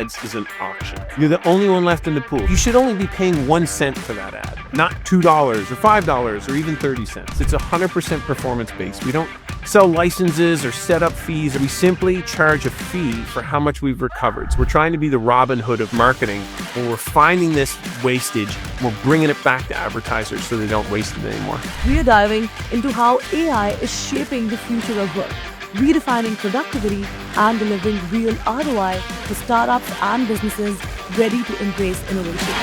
ads is an auction. You're the only one left in the pool. You should only be paying 1 cent for that ad, not $2 or $5 or even 30 cents. It's 100% performance-based. We don't sell licenses or set up fees. We simply charge a fee for how much we've recovered. So we're trying to be the Robin Hood of marketing, where we're finding this wastage, we're bringing it back to advertisers so they don't waste it anymore. We are diving into how AI is shaping the future of work, redefining productivity and delivering real ROI for startups and businesses ready to embrace innovation.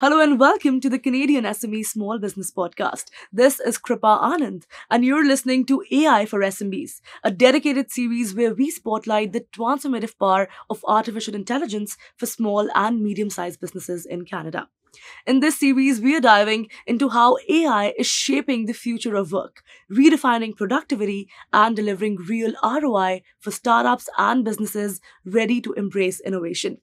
Hello and welcome to the CanadianSME Small Business Podcast. This is Kripa Anand and you're listening to AI for SMBs, a dedicated series where we spotlight the transformative power of artificial intelligence for small and medium-sized businesses in Canada. In this series, we are diving into how AI is shaping the future of work, redefining productivity and delivering real ROI for startups and businesses ready to embrace innovation.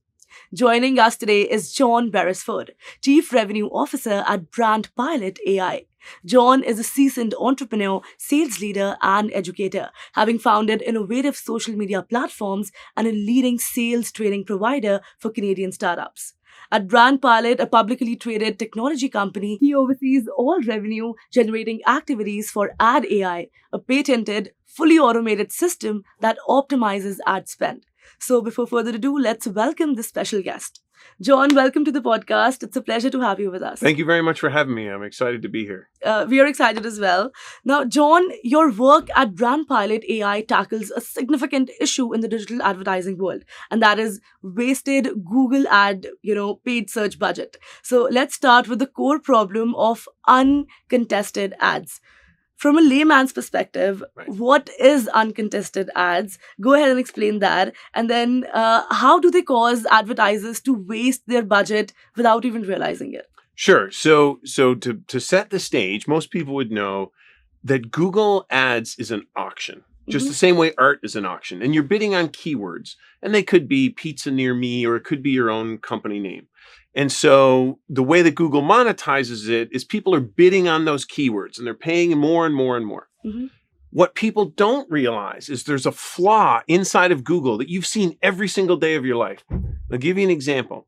Joining us today is John Beresford, Chief Revenue Officer at BrandPilot AI. John is a seasoned entrepreneur, sales leader, and educator, having founded innovative social media platforms and a leading sales training provider for Canadian startups. At BrandPilot, a publicly traded technology company, he oversees all revenue-generating activities for Ad AI, a patented, fully automated system that optimizes ad spend. So before further ado, let's welcome this special guest. John, welcome to the podcast. It's a pleasure to have you with us. Thank you very much for having me. I'm excited to be here. We are excited as well. Now, John, your work at BrandPilot AI tackles a significant issue in the digital advertising world, and that is wasted Google ad, paid search budget. So let's start with the core problem of uncontested ads. From a layman's perspective, Right. What is uncontested ads? Go ahead and explain that. And then how do they cause advertisers to waste their budget without even realizing it? Sure. So to set the stage, most people would know that Google Ads is an auction, just the same way art is an auction. And you're bidding on keywords. And they could be pizza near me, or it could be your own company name. And so the way that Google monetizes it is people are bidding on those keywords and they're paying more and more and more. Mm-hmm. What people don't realize is there's a flaw inside of Google that you've seen every single day of your life. I'll give you an example.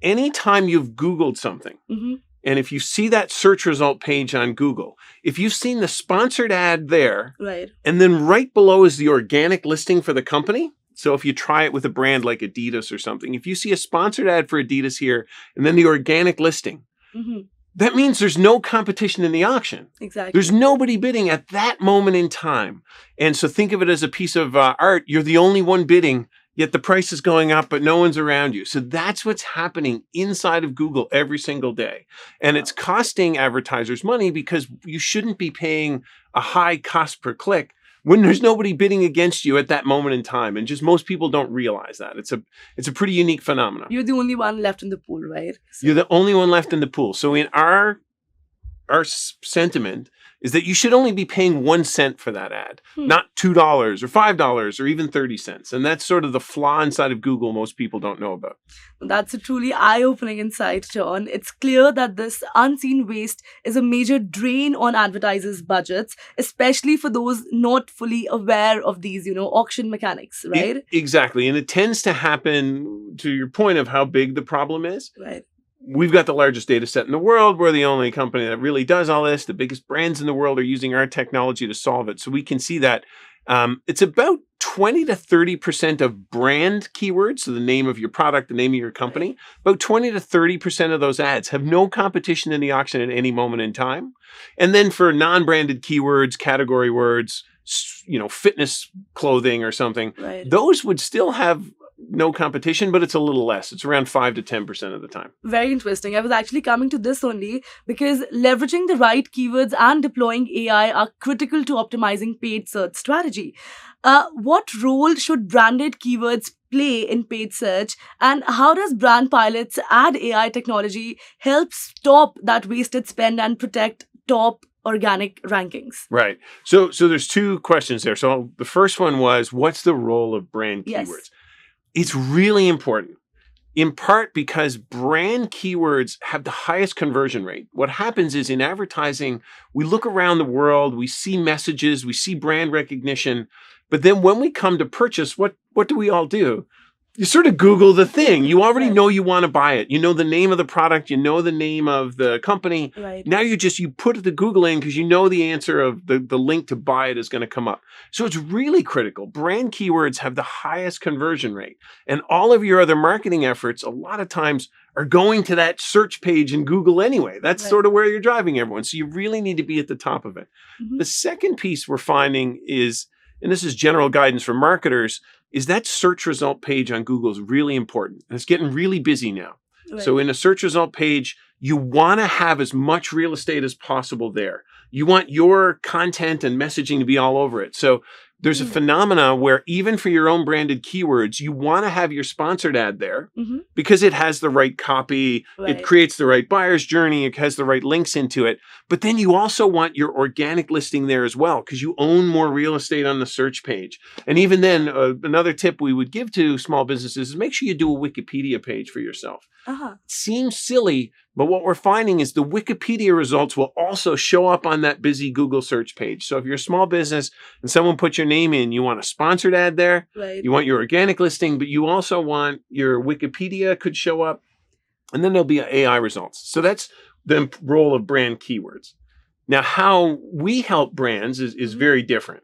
Anytime you've Googled something, and if you see that search result page on Google, if you've seen the sponsored ad there, Right. and then right below is the organic listing for the company. So if you try it with a brand like Adidas or something, if you see a sponsored ad for Adidas here, and then the organic listing, that means there's no competition in the auction. Exactly. There's nobody bidding at that moment in time. And so think of it as a piece of art. You're the only one bidding, yet the price is going up, but no one's around you. So that's what's happening inside of Google every single day. And it's costing advertisers money because you shouldn't be paying a high cost per click when there's nobody bidding against you at that moment in time. And just most people don't realize that. It's a pretty unique phenomenon. You're the only one left in the pool, right? You're the only one left in the pool. So in our sentiment is that you should only be paying 1 cent for that ad, not $2 or $5 or even 30 cents. And that's sort of the flaw inside of Google most people don't know about. That's a truly eye-opening insight, John. It's clear that this unseen waste is a major drain on advertisers' budgets, especially for those not fully aware of these, auction mechanics, right? Exactly. And it tends to happen, to your point of how big the problem is. Right. We've got the largest data set in the world. We're the only company that really does all this. The biggest brands in the world are using our technology to solve it. So we can see that it's about 20 to 30% of brand keywords, so the name of your product, the name of your company, about 20 to 30% of those ads have no competition in the auction at any moment in time. And then for non-branded keywords, category words, fitness clothing or something, Right. those would still have no competition, but it's a little less. It's around 5 to 10% of the time. Very interesting. I was actually coming to this only because leveraging the right keywords and deploying AI are critical to optimizing paid search strategy. What role should branded keywords play in paid search, and how does BrandPilot's ad AI technology help stop that wasted spend and protect top organic rankings? Right. So there's two questions there. So the first one was, what's the role of brand Yes. keywords? It's really important, in part because brand keywords have the highest conversion rate. What happens is in advertising, we look around the world, we see messages, we see brand recognition, but then when we come to purchase, what do we all do? You sort of Google the thing. You already Right. know you want to buy it. You know the name of the product. You know the name of the company. Right. Now you put the Google in because you know the answer of the link to buy it is going to come up. So it's really critical. Brand keywords have the highest conversion rate. And all of your other marketing efforts, a lot of times, are going to that search page in Google anyway. That's Right. sort of where you're driving everyone. So you really need to be at the top of it. Mhm. The second piece we're finding is, and this is general guidance for marketers, is that search result page on Google is really important. And it's getting really busy now. Right. So in a search result page, you want to have as much real estate as possible there. You want your content and messaging to be all over it. So there's a phenomena where even for your own branded keywords, you want to have your sponsored ad there Mhm. because it has the right copy, Right. it creates the right buyer's journey, it has the right links into it. But then you also want your organic listing there as well because you own more real estate on the search page. And even then, another tip we would give to small businesses is make sure you do a Wikipedia page for yourself. Uh-huh. It seems silly, but what we're finding is the Wikipedia results will also show up on that busy Google search page. So if you're a small business and someone puts your name in, you want a sponsored ad there, Right. you want your organic listing, but you also want your Wikipedia could show up, and then there'll be AI results. So that's the role of brand keywords. Now, how we help brands is very different.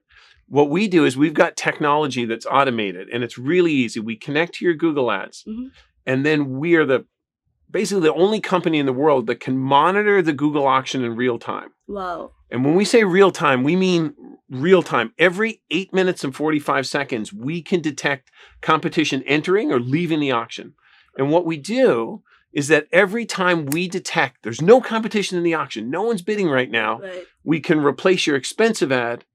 What we do is we've got technology that's automated, and it's really easy. We connect to your Google Ads, Mhm. and then we are basically the only company in the world that can monitor the Google auction in real time. Wow. And when we say real time, we mean real time. Every 8 minutes and 45 seconds, we can detect competition entering or leaving the auction. And what we do is that every time we detect there's no competition in the auction, no one's bidding right now, Right. we can replace your expensive ad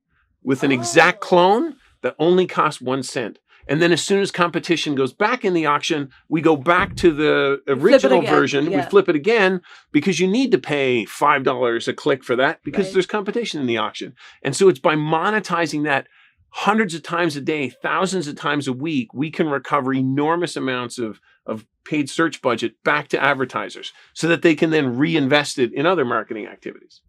with an exact clone that only costs 1 cent. And then as soon as competition goes back in the auction, we go back to the original again, version. We yeah. flip it again because you need to pay $5 a click for that because Right. there's competition in the auction. And so it's by monetizing that hundreds of times a day, thousands of times a week, we can recover enormous amounts of paid search budget back to advertisers so that they can then reinvest it in other marketing activities.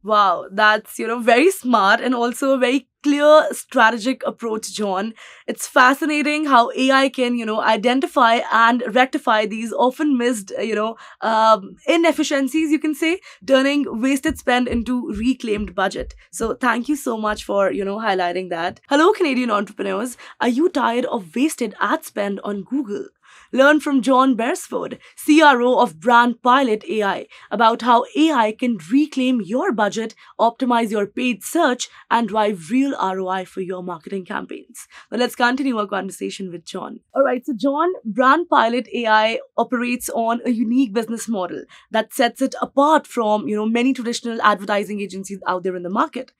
Wow, that's, very smart and also a very clear strategic approach, John. It's fascinating how AI can, identify and rectify these often missed, inefficiencies, you can say, turning wasted spend into reclaimed budget. So thank you so much for, highlighting that. Hello, Canadian entrepreneurs. Are you tired of wasted ad spend on Google? Learn from John Beresford, CRO of BrandPilot AI, about how AI can reclaim your budget, optimize your paid search, and drive real ROI for your marketing campaigns. Now let's continue our conversation with John. All right, so John, BrandPilot AI operates on a unique business model that sets it apart from, many traditional advertising agencies out there in the market.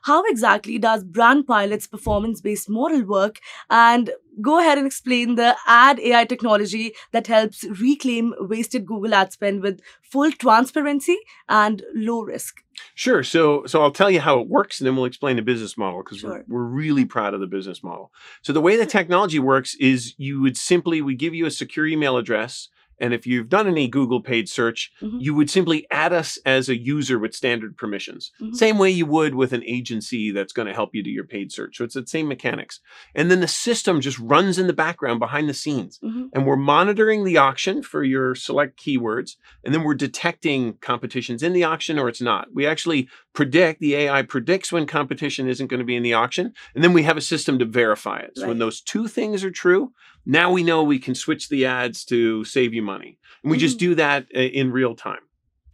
How exactly does BrandPilot's performance-based model work? And go ahead and explain the ad AI technology that helps reclaim wasted Google ad spend with full transparency and low risk. Sure. So I'll tell you how it works, and then we'll explain the business model because Sure. we're really proud of the business model. So the way the technology works is we give you a secure email address. And if you've done any Google paid search, Mhm. you would simply add us as a user with standard permissions. Mhm. Same way you would with an agency that's going to help you do your paid search. So it's the same mechanics. And then the system just runs in the background behind the scenes. Mhm. And we're monitoring the auction for your select keywords. And then we're detecting competitions in the auction or it's not. We actually the AI predicts when competition isn't going to be in the auction. And then we have a system to verify it. So when Right. those two things are true, now we know we can switch the ads to save you money. And we just do that in real time.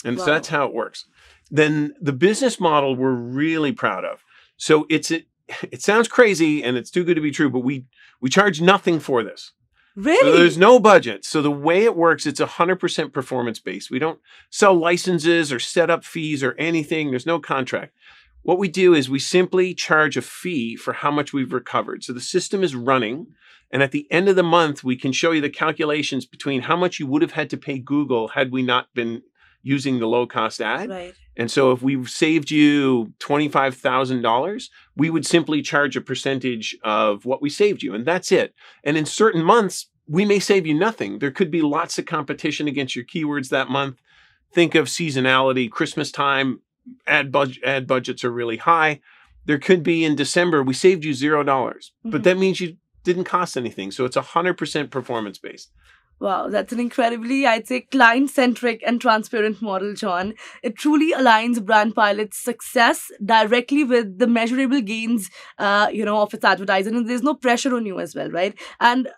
And so Wow. that's how it works. Then the business model we're really proud of. So it sounds crazy and it's too good to be true, but we charge nothing for this. So there's Really? no budget. So the way it works, it's 100% performance based. We don't sell licenses or set up fees or anything. There's no contract. What we do is we simply charge a fee for how much we've recovered. So the system is running. And at the end of the month, we can show you the calculations between how much you would have had to pay Google had we not been using the low cost ad. Right. And so if we've saved you $25,000, we would simply charge a percentage of what we saved you. And that's it. And in certain months, we may save you nothing. There could be lots of competition against your keywords that month. Think of seasonality, Christmas time, ad budgets are really high. There could be in December, we saved you $0, but that means you didn't cost anything. So it's 100% performance based. Wow, that's an incredibly, I'd say, client-centric and transparent model, John. It truly aligns BrandPilot's success directly with the measurable gains, of its advertising, and there's no pressure on you as well, right? And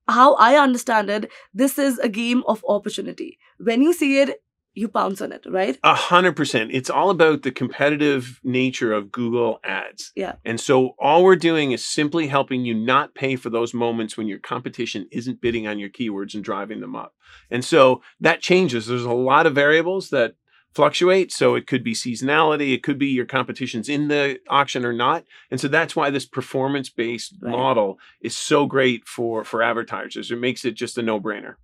how I understand it, this is a game of opportunity. When you see it, you pounce on it, right? 100%. It's all about the competitive nature of Google ads. Yeah. And so all we're doing is simply helping you not pay for those moments when your competition isn't bidding on your keywords and driving them up. And so that changes. There's a lot of variables that fluctuate. So it could be seasonality. It could be your competition's in the auction or not. And so that's why this performance-based model is so great for advertisers. It makes it just a no-brainer.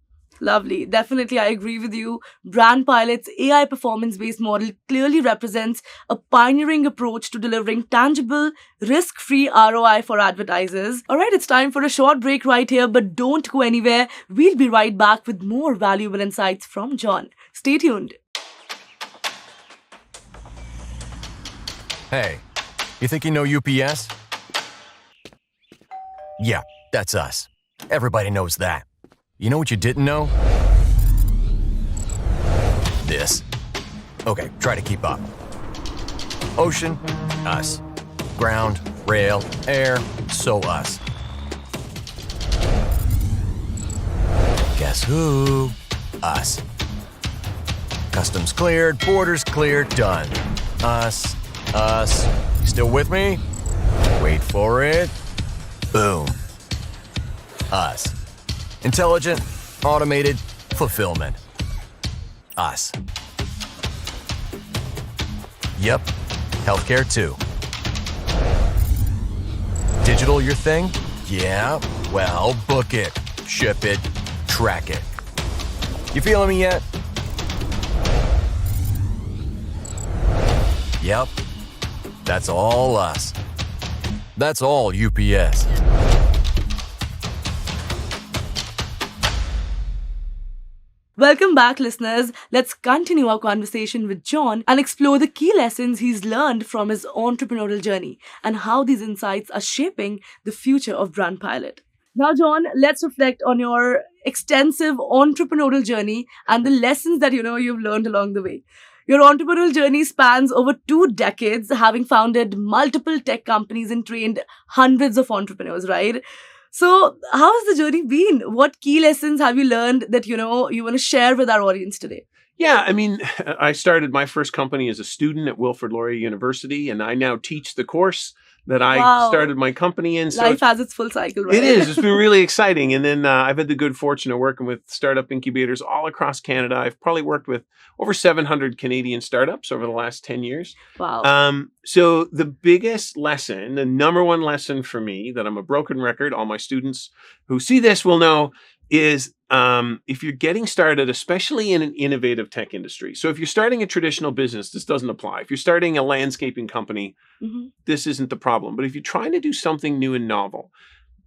Lovely. Definitely, I agree with you. BrandPilot's AI performance-based model clearly represents a pioneering approach to delivering tangible, risk-free ROI for advertisers. All right, it's time for a short break right here, but don't go anywhere. We'll be right back with more valuable insights from John. Stay tuned. Hey, you think you know UPS? Yeah, that's us. Everybody knows that. You know what you didn't know? This. Okay, try to keep up. Ocean, us. Ground, rail, air, so us. Guess who? Us. Customs cleared, borders cleared, done. Us. Still with me? Wait for it. Boom. Us. Intelligent, automated, fulfillment. Us. Yep, healthcare too. Digital your thing? Yeah, well, book it, ship it, track it. You feeling me yet? Yep, that's all us. That's all UPS. Welcome back, listeners. Let's continue our conversation with John and explore the key lessons he's learned from his entrepreneurial journey and how these insights are shaping the future of BrandPilot. Now, John, let's reflect on your extensive entrepreneurial journey and the lessons that you've learned along the way. Your entrepreneurial journey spans over 2 decades, having founded multiple tech companies and trained hundreds of entrepreneurs, right? So how has the journey been? What key lessons have you learned that, you want to share with our audience today? Yeah, I mean, I started my first company as a student at Wilfrid Laurier University, and I now teach the course that I started my company in. So life has its full cycle, right? It is. It's been really exciting. And then I've had the good fortune of working with startup incubators all across Canada. I've probably worked with over 700 Canadian startups over the last 10 years. Wow. So the biggest lesson, the number one lesson for me that I'm a broken record, all my students who see this will know, is if you're getting started, especially in an innovative tech industry. So if you're starting a traditional business, this doesn't apply. If you're starting a landscaping company, this isn't the problem. But if you're trying to do something new and novel,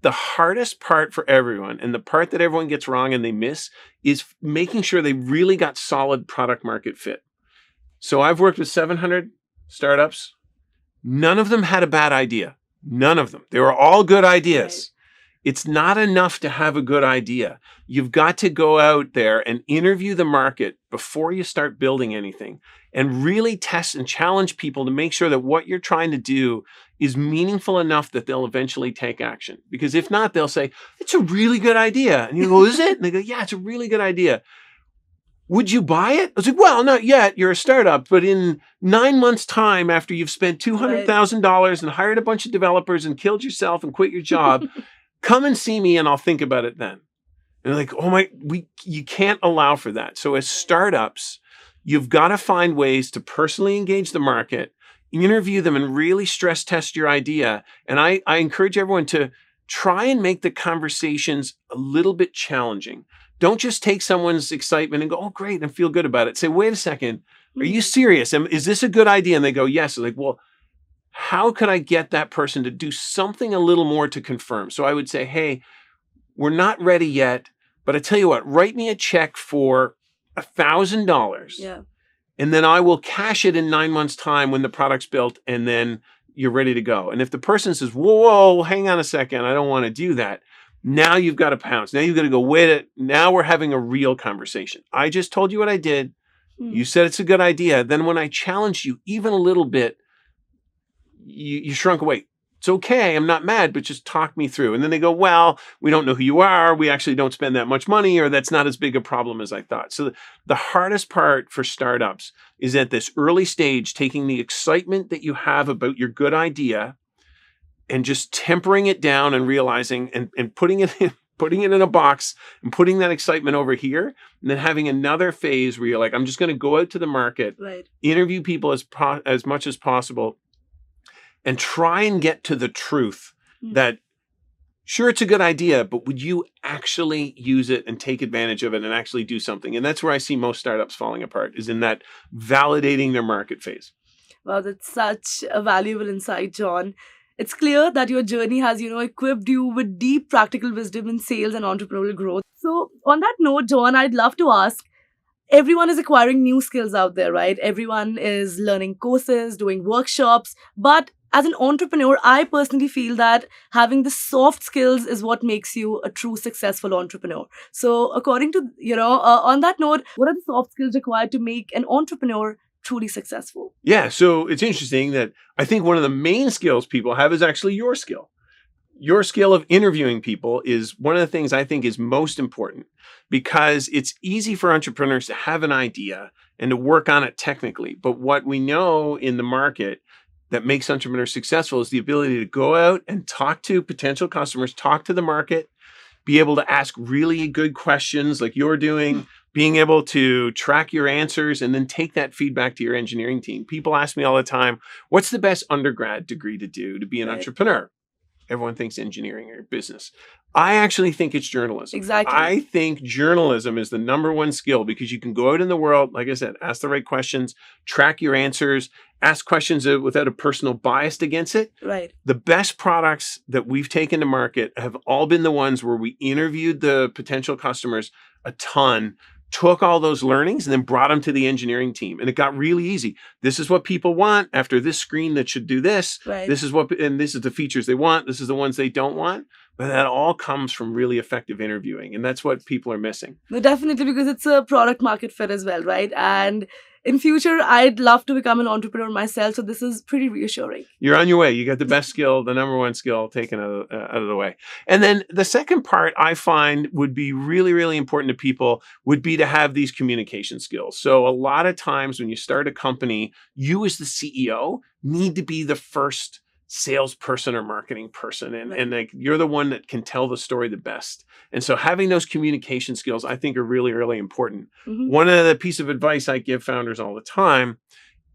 the hardest part for everyone, and the part that everyone gets wrong and they miss, is making sure they really got solid product market fit. So I've worked with 700 startups. None of them had a bad idea. None of them. They were all good ideas. Right. It's not enough to have a good idea. You've got to go out there and interview the market before you start building anything and really test and challenge people to make sure that what you're trying to do is meaningful enough that they'll eventually take action. Because if not, they'll say, it's a really good idea. And you go, is it? And they go, yeah, it's a really good idea. Would you buy it? I was like, well, not yet. You're a startup. But in 9 months' time, after you've spent $200,000 and hired a bunch of developers and killed yourself and quit your job, come and see me and I'll think about it then. And they're like, oh my, you can't allow for that. So as startups, you've got to find ways to personally engage the market, interview them, and really stress test your idea. And I encourage everyone to try and make the conversations a little bit challenging. Don't just take someone's excitement and go, oh, great, and feel good about it. Say, wait a second, are you serious? Is this a good idea? And they go, yes. They're like, well, how could I get that person to do something a little more to confirm? So I would say, hey, we're not ready yet, but I tell you what, write me a check for $1,000. Yeah. And then I will cash it in 9 months' time when the product's built, and then you're ready to go. And if the person says, whoa, hang on a second, I don't want to do that. Now you've got to pounce. Now you've got to go, wait, now we're having a real conversation. I just told you what I did. You said it's a good idea. Then when I challenged you even a little bit, you shrunk away. It's okay. I'm not mad, but just talk me through. And then they go, well, we don't know who you are. We actually don't spend that much money, or that's not as big a problem as I thought. So the hardest part for startups is at this early stage, taking the excitement that you have about your good idea and just tempering it down and realizing and putting it in a box and putting that excitement over here, and then having another phase where you're like, I'm just going to go out to the market, interview people as much as possible, and try and get to the truth that, sure, it's a good idea, but would you actually use it and take advantage of it and actually do something? And that's where I see most startups falling apart, is in that validating their market phase. Wow, that's such a valuable insight, John. It's clear that your journey has, equipped you with deep practical wisdom in sales and entrepreneurial growth. So on that note, John, I'd love to ask, everyone is acquiring new skills out there, right? Everyone is learning courses, doing workshops, but as an entrepreneur, I personally feel that having the soft skills is what makes you a true successful entrepreneur. So according to, on that note, what are the soft skills required to make an entrepreneur truly successful? Yeah, so it's interesting that I think one of the main skills people have is actually your skill. Your skill of interviewing people is one of the things I think is most important, because it's easy for entrepreneurs to have an idea and to work on it technically. But what we know in the market that makes entrepreneurs successful is the ability to go out and talk to potential customers, talk to the market, be able to ask really good questions like you're doing, being able to track your answers, and then take that feedback to your engineering team. People ask me all the time, what's the best undergrad degree to do to be an entrepreneur? Everyone thinks engineering or business. I actually think it's journalism. Exactly. I think journalism is the number one skill, because you can go out in the world, like I said, ask the right questions, track your answers, ask questions without a personal bias against it. Right. The best products that we've taken to market have all been the ones where we interviewed the potential customers a ton, took all those learnings, and then brought them to the engineering team. And it got really easy. This is what people want after this screen that should do this. Right. This is the features they want. This is the ones they don't want. But that all comes from really effective interviewing. And that's what people are missing. No, definitely, because it's a product market fit as well, right? And in future, I'd love to become an entrepreneur myself. So this is pretty reassuring. You're on your way. You got the best skill, the number one skill taken out of the way. And then the second part I find would be really, really important to people would be to have these communication skills. So a lot of times when you start a company, you as the CEO need to be the first salesperson or marketing person. And like, you're the one that can tell the story the best. And so having those communication skills, I think, are really, really important. One of the piece of advice I give founders all the time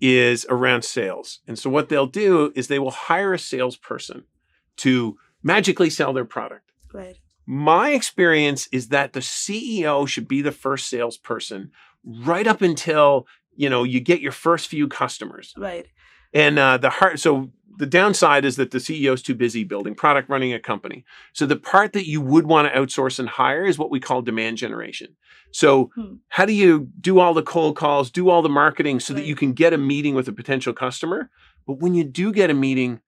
is around sales. And so what they'll do is they will hire a salesperson to magically sell their product. Right. My experience is that the CEO should be the first salesperson right up until, you get your first few customers. Right. And so the downside is that the CEO is too busy building product, running a company. So the part that you would want to outsource and hire is what we call demand generation. So how do you do all the cold calls, do all the marketing so that you can get a meeting with a potential customer? But when you do get a meeting,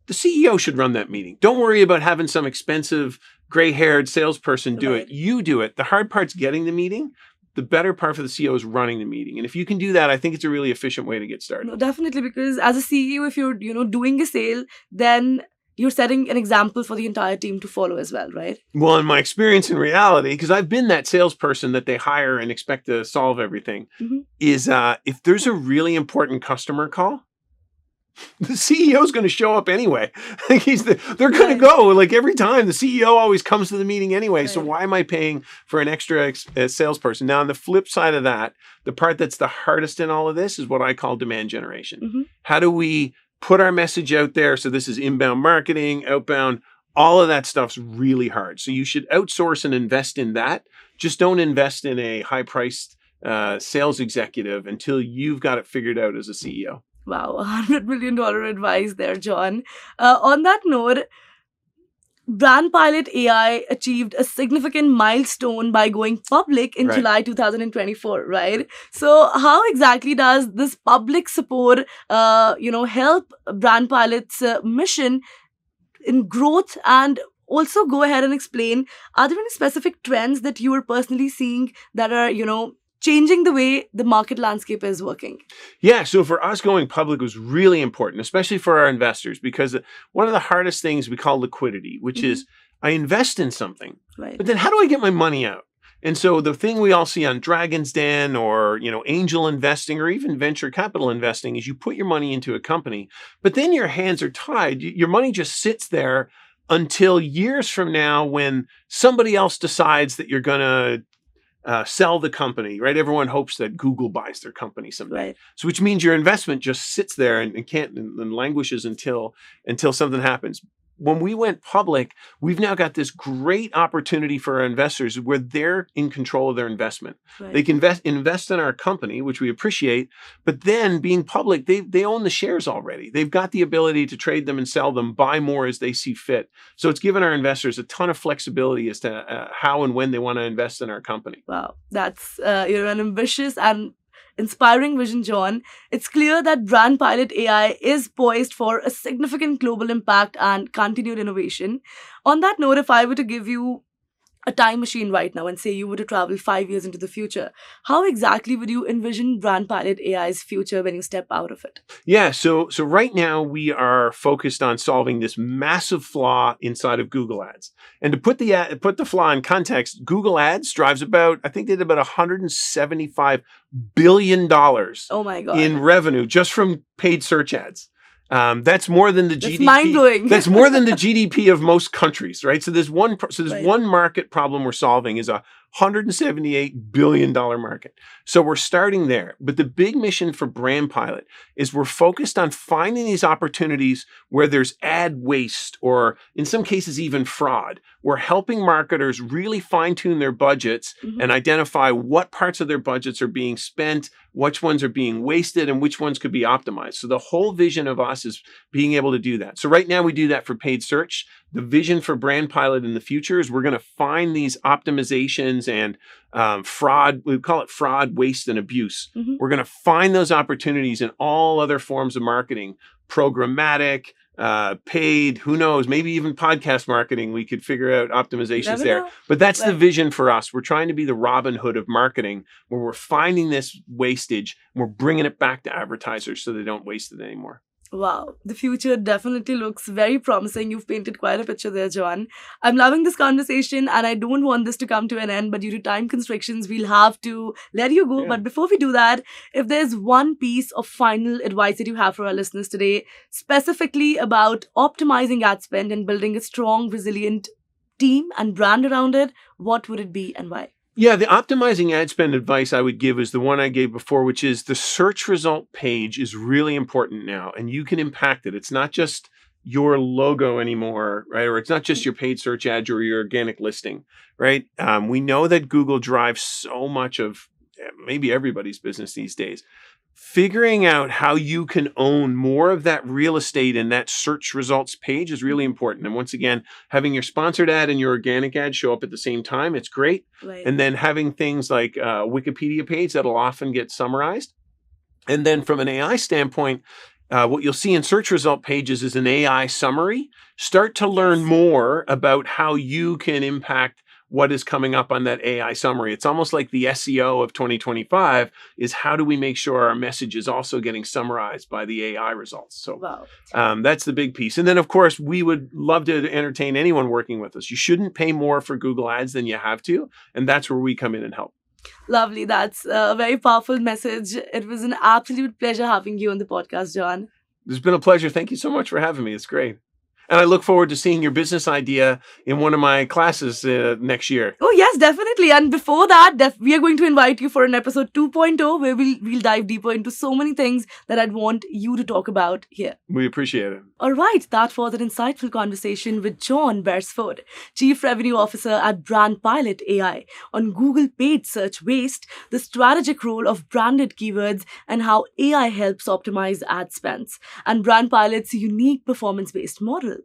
the CEO should run that meeting. Don't worry about having some expensive gray-haired salesperson do it. You do it. The hard part's getting the meeting. The better part for the CEO is running the meeting. And if you can do that, I think it's a really efficient way to get started. No, definitely, because as a CEO, if you're, doing a sale, then you're setting an example for the entire team to follow as well, right? Well, in my experience in reality, because I've been that salesperson that they hire and expect to solve everything, is if there's a really important customer call, The CEO is going to show up anyway. They're going to go like every time. The CEO always comes to the meeting anyway. So why am I paying for an extra salesperson? Now, on the flip side of that, the part that's the hardest in all of this is what I call demand generation. Mm-hmm. How do we put our message out there? So this is inbound marketing, outbound, all of that stuff's really hard. So you should outsource and invest in that. Just don't invest in a high-priced sales executive until you've got it figured out as a CEO. Wow, $100 million advice there, John. On that note, BrandPilot AI achieved a significant milestone by going public in July 2024, right? So how exactly does this public support, help BrandPilot's mission in growth? And also go ahead and explain, are there any specific trends that you are personally seeing that are, changing the way the market landscape is working? Yeah, so for us, going public was really important, especially for our investors, because one of the hardest things we call liquidity, which is I invest in something, but then how do I get my money out? And so the thing we all see on Dragon's Den or, angel investing or even venture capital investing is you put your money into a company, but then your hands are tied. Your money just sits there until years from now when somebody else decides that you're going to sell the company, right? Everyone hopes that Google buys their company someday. So which means your investment just sits there and languishes until something happens. When we went public, we've now got this great opportunity for our investors where they're in control of their investment. They can invest in our company, which we appreciate, but then being public, they own the shares already. They've got the ability to trade them and sell them, buy more as they see fit. So it's given our investors a ton of flexibility as to how and when they want to invest in our company. Wow, that's an ambitious and inspiring vision, John. It's clear that BrandPilot AI is poised for a significant global impact and continued innovation. On that note, if I were to give you a time machine right now and say you were to travel 5 years into the future, how exactly would you envision BrandPilot AI's future when you step out of it? Yeah, so right now we are focused on solving this massive flaw inside of Google Ads. And to put the flaw in context, Google Ads drives about, I think they did about $175 billion oh my God. in revenue just from paid search ads. That's more than the GDP. That's mind-blowing. That's more than the GDP of most countries, right? So there's one market problem we're solving is a $178 billion market. So we're starting there. But the big mission for BrandPilot is we're focused on finding these opportunities where there's ad waste or in some cases even fraud. We're helping marketers really fine-tune their budgets and identify what parts of their budgets are being spent, which ones are being wasted, and which ones could be optimized. So the whole vision of us is being able to do that. So right now we do that for paid search. The vision for BrandPilot in the future is we're going to find these optimizations and fraud. We call it fraud, waste, and abuse. We're going to find those opportunities in all other forms of marketing, programmatic, paid, who knows, maybe even podcast marketing. We could figure out optimizations there. But that's the vision for us. We're trying to be the Robin Hood of marketing, where we're finding this wastage and we're bringing it back to advertisers so they don't waste it anymore. Wow, the future definitely looks very promising. You've painted quite a picture there, John. I'm loving this conversation and I don't want this to come to an end, but due to time constrictions, we'll have to let you go. But before we do that, if there's one piece of final advice that you have for our listeners today, specifically about optimizing ad spend and building a strong, resilient team and brand around it, what would it be and why? Yeah, the optimizing ad spend advice I would give is the one I gave before, which is the search result page is really important now, and you can impact it. It's not just your logo anymore, right? Or it's not just your paid search ads or your organic listing, right? We know that Google drives so much of maybe everybody's business these days. Figuring out how you can own more of that real estate and that search results page is really important. And once again, having your sponsored ad and your organic ad show up at the same time, it's great. And then having things like a Wikipedia page that'll often get summarized. And then from an AI standpoint, what you'll see in search result pages is an AI summary. Start to learn more about how you can impact what is coming up on that AI summary. It's almost like the SEO of 2025 is how do we make sure our message is also getting summarized by the AI results. So that's the big piece. And then, of course, we would love to entertain anyone working with us. You shouldn't pay more for Google Ads than you have to. And that's where we come in and help. Lovely. That's a very powerful message. It was an absolute pleasure having you on the podcast, John. It's been a pleasure. Thank you so much for having me. It's great. And I look forward to seeing your business idea in one of my classes next year. Oh, yes, definitely. And before that, we are going to invite you for an episode 2.0 where we'll dive deeper into so many things that I'd want you to talk about here. We appreciate it. All right, that was an insightful conversation with John Beresford, Chief Revenue Officer at BrandPilot AI, on Google paid search waste, the strategic role of branded keywords, and how AI helps optimize ad spends, and BrandPilot's unique performance-based model.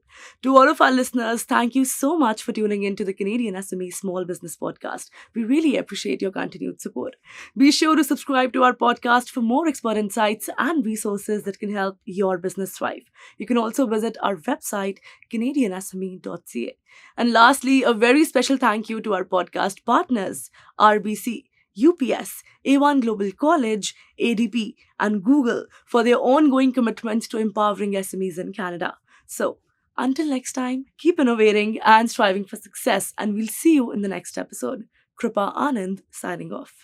To all of our listeners, thank you so much for tuning in to the Canadian SME Small Business Podcast. We really appreciate your continued support. Be sure to subscribe to our podcast for more expert insights and resources that can help your business thrive. You can also visit our website, CanadianSME.ca. And lastly, a very special thank you to our podcast partners, RBC, UPS, A1 Global College, ADP, and Google for their ongoing commitment to empowering SMEs in Canada. So, until next time, keep innovating and striving for success, and we'll see you in the next episode. Kripa Anand signing off.